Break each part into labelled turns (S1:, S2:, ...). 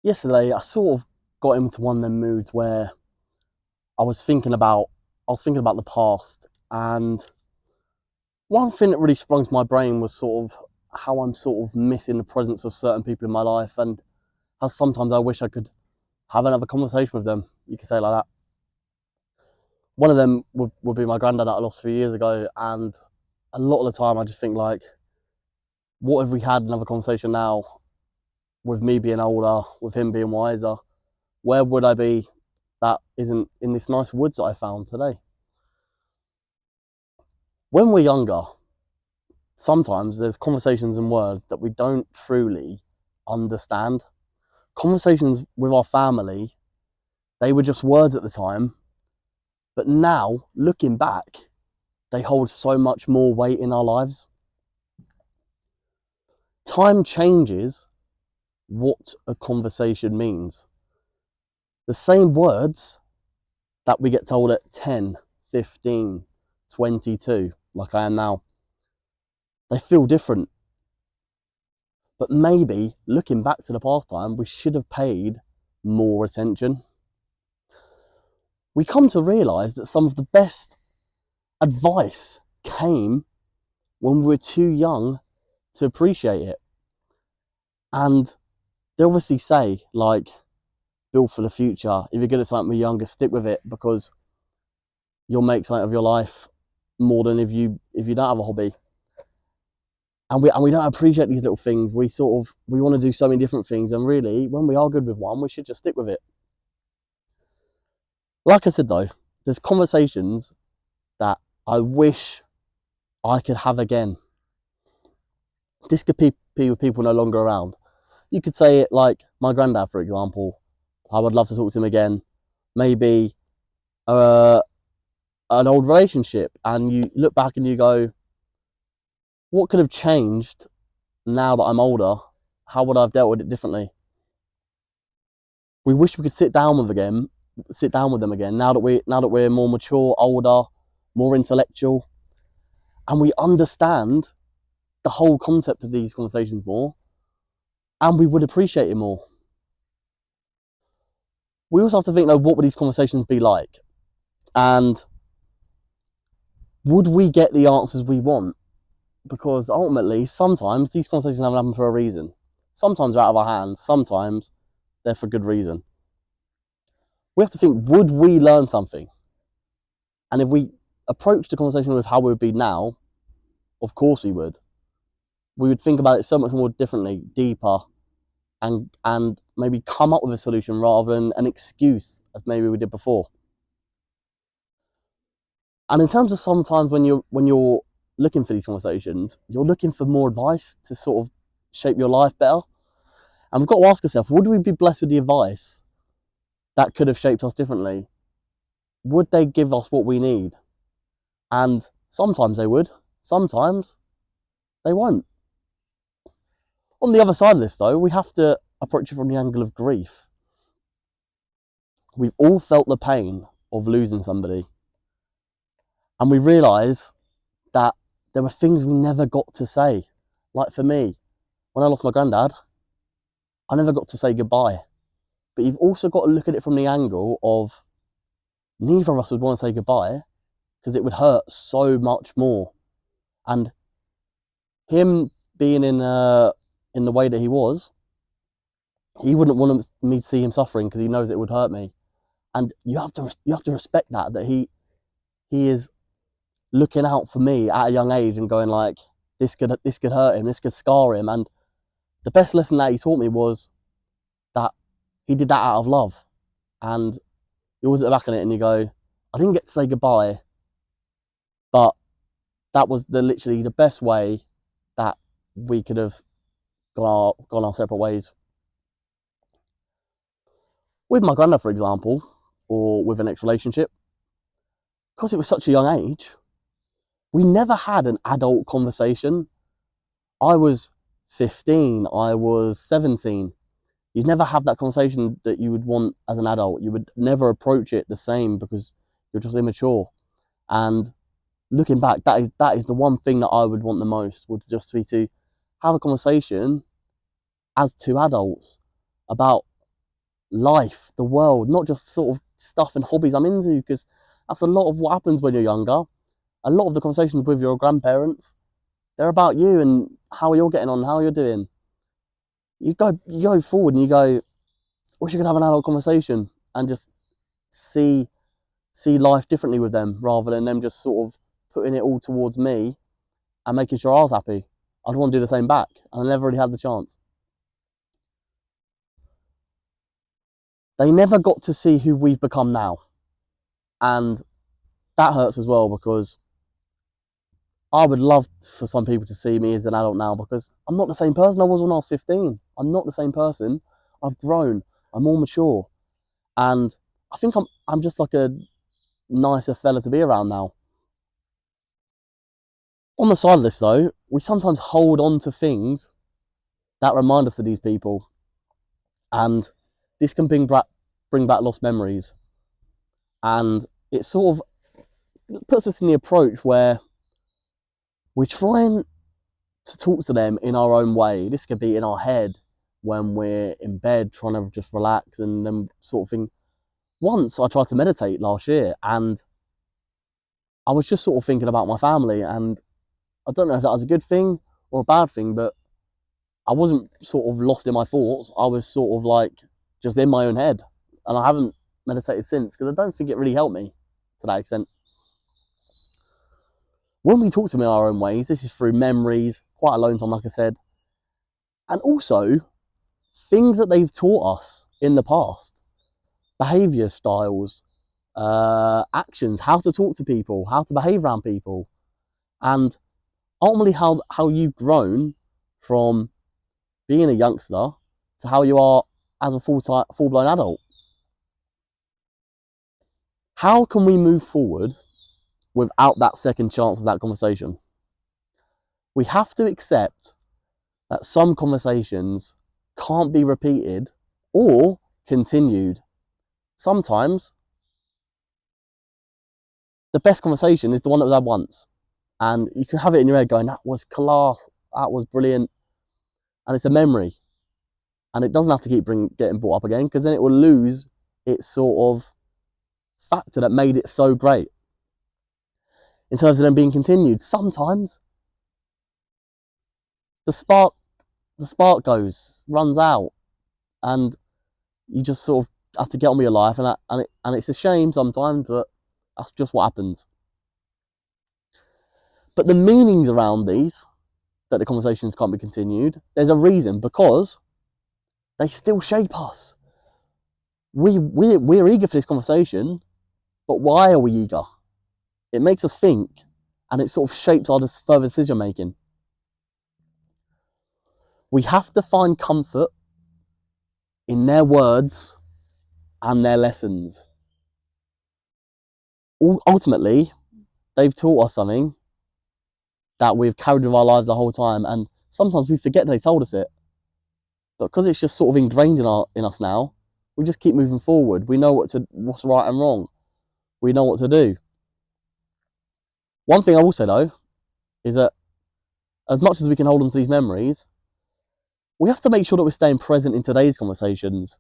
S1: Yesterday I sort of got into one of them moods where I was thinking about I was thinking about the past, and one thing that really sprung to my brain was sort of how I'm sort of missing the presence of certain people in my life, and how sometimes I wish I could have another conversation with them. You could say it like that. One of them would be my granddad that I lost 3 years ago, and a lot of the time I just think like, what if we had another conversation now, with me being older, with him being wiser? Where would I be that isn't in this nice woods that I found today? When we're younger, sometimes there's conversations and words that we don't truly understand. Conversations with our family, they were just words at the time, but now, looking back, they hold so much more weight in our lives. Time changes what a conversation means. The same words that we get told at 10, 15, 22, like I am now, they feel different. But maybe looking back to the past time, we should have paid more attention. We come to realise that some of the best advice came when we were too young to appreciate it. And they obviously say, like, build for the future. If you're good at something when you're younger, stick with it, because you'll make something of your life more than if you don't have a hobby. And we don't appreciate these little things. We want to do so many different things, and really, when we are good with one, we should just stick with it. Like I said though, there's conversations that I wish I could have again. This could be with people no longer around. You could say it like my granddad, for example. I would love to talk to him again. Maybe uh, an old relationship, and you look back and you go, what could have changed now that I'm older? How would I have dealt with it differently? We wish we could sit down with them again. Now that we're more mature, older, more intellectual, and we understand the whole concept of these conversations more, and we would appreciate it more. We also have to think, though, what would these conversations be like? And would we get the answers we want? Because ultimately, sometimes these conversations haven't happened for a reason. Sometimes they're out of our hands, sometimes they're for good reason. We have to think, would we learn something? And if we approach the conversation with how we would be now, of course we would. We would think about it so much more differently, deeper, and maybe come up with a solution rather than an excuse as maybe we did before. And in terms of sometimes when you're looking for these conversations, you're looking for more advice to sort of shape your life better. And we've got to ask ourselves, would we be blessed with the advice that could have shaped us differently? Would they give us what we need? And sometimes they would, sometimes they won't. On the other side of this, though, we have to approach it from the angle of grief. We've all felt the pain of losing somebody, and we realise that there were things we never got to say. Like for me, when I lost my granddad, I never got to say goodbye. But you've also got to look at it from the angle of neither of us would want to say goodbye, because it would hurt so much more. And him being in the way that he was, he wouldn't want me to see him suffering because he knows it would hurt me. And you have to respect that he is looking out for me at a young age and going like, this could hurt him, this could scar him. And the best lesson that he taught me was that he did that out of love. And you always look back on it and you go, I didn't get to say goodbye, but that was literally the best way that we could have gone our separate ways. With my granddad, for example, or with an ex relationship, because it was such a young age, we never had an adult conversation. I was 15, I was 17. You'd never have that conversation that you would want as an adult. You would never approach it the same because you're just immature. And looking back, that is the one thing that I would want the most, would just be to have a conversation as two adults about life, the world, not just sort of stuff and hobbies I'm into, because that's a lot of what happens when you're younger. A lot of the conversations with your grandparents, they're about you and how you're getting on, how you're doing. You go forward and you go, wish you could have an adult conversation and just see life differently with them, rather than them just sort of putting it all towards me and making sure I was happy. I'd want to do the same back, and I never really had the chance. They never got to see who we've become now, and that hurts as well, because I would love for some people to see me as an adult now, because I'm not the same person I was when I was 15. I'm not the same person. I've grown. I'm more mature, and I think I'm just like a nicer fella to be around now. On the side of this, though, we sometimes hold on to things that remind us of these people, and this can bring back lost memories. And it sort of puts us in the approach where we're trying to talk to them in our own way. This could be in our head when we're in bed trying to just relax and then sort of thing. Once I tried to meditate last year, and I was just sort of thinking about my family, and I don't know if that was a good thing or a bad thing, but I wasn't sort of lost in my thoughts. I was sort of like just in my own head, and I haven't meditated since, because I don't think it really helped me to that extent. When we talk to them in our own ways, this is through memories, quite alone time, like I said, and also things that they've taught us in the past, behaviour styles, actions, how to talk to people, how to behave around people, and ultimately how you've grown from being a youngster to how you are as a full-blown adult. How can we move forward without that second chance of that conversation? We have to accept that some conversations can't be repeated or continued. Sometimes the best conversation is the one that was had once, and you can have it in your head going, that was class, that was brilliant, and it's a memory, and it doesn't have to keep getting brought up again, because then it will lose its sort of factor that made it so great. In terms of them being continued, sometimes the spark runs out, and you just sort of have to get on with your life, and it's a shame sometimes, but that's just what happens. But the meanings around these, that the conversations can't be continued, there's a reason, because they still shape us. We're eager for this conversation, but why are we eager? It makes us think, and it sort of shapes our further decision making. We have to find comfort in their words and their lessons. Ultimately, they've taught us something that we've carried with our lives the whole time, and sometimes we forget they told us it. But because it's just sort of ingrained in us now, we just keep moving forward. We know what's right and wrong. We know what to do. One thing I will say, though, is that as much as we can hold on to these memories, we have to make sure that we're staying present in today's conversations,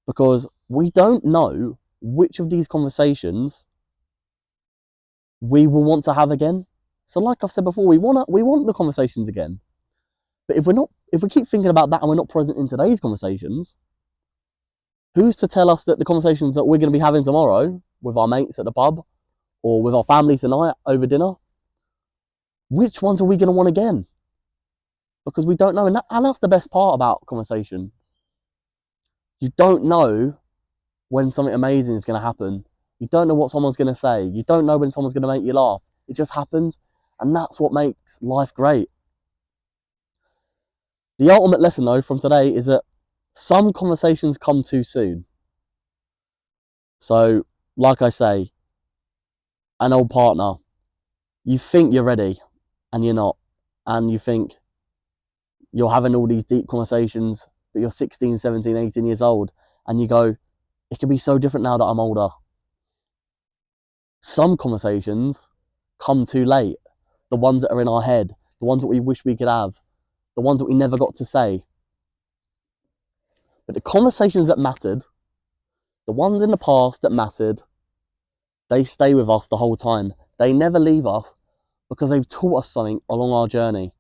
S1: because we don't know which of these conversations we will want to have again. So like I've said before, we want the conversations again. But if we keep thinking about that and we're not present in today's conversations, who's to tell us that the conversations that we're going to be having tomorrow with our mates at the pub or with our family tonight over dinner, which ones are we going to want again? Because we don't know, and that's the best part about conversation. You don't know when something amazing is going to happen. You don't know what someone's going to say. You don't know when someone's going to make you laugh. It just happens, and that's what makes life great. The ultimate lesson, though, from today is that some conversations come too soon. So, like I say, an old partner, you think you're ready, and you're not. And you think you're having all these deep conversations, but you're 16, 17, 18 years old, and you go, it could be so different now that I'm older. Some conversations come too late. The ones that are in our head, the ones that we wish we could have, the ones that we never got to say. But the conversations that mattered, The ones in the past that mattered, they stay with us the whole time. They never leave us because they've taught us something along our journey.